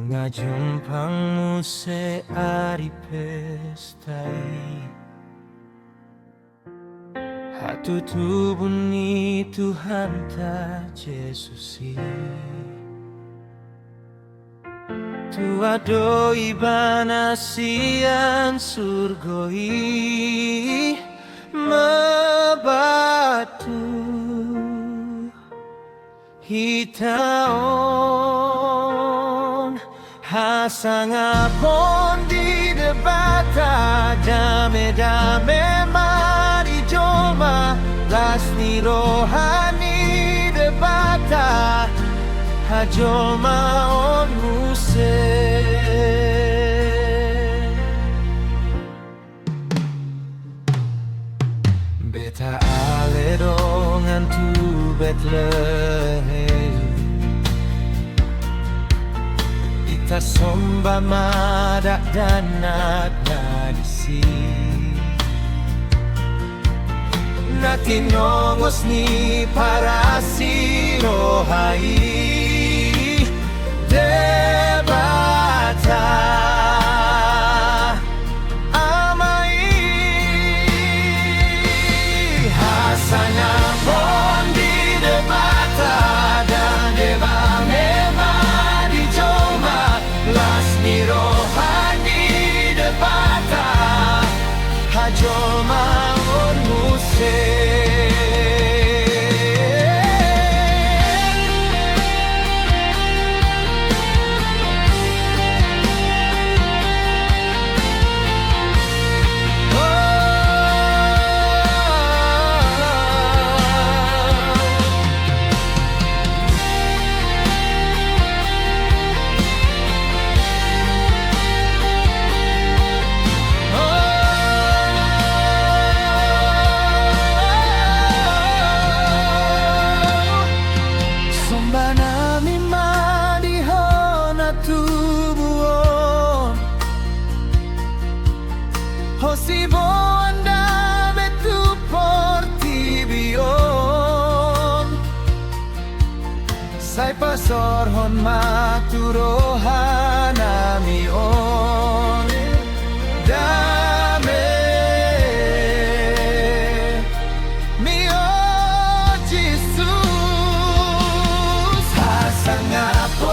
Ngajumpangmu seari pestai Hatu tubuni Tuhan ta Yesusi Tu adoi banasian surgoi Mebatu hitaon Hasangapon di debata Dame-dame mari joma Lasni rohani debata Hajoma on muse Beta aledongan tu Bethlehem Ita somba madak dan nadisi Nati nongos ni parasi rohai Debata amai Hasana pon di debata dan deba memang di joma Lasni rohani debata Hajoma on muse Hosibo anda betu portibion Sai pasor hon maturohan amion Dame mio Jesus Hasangapon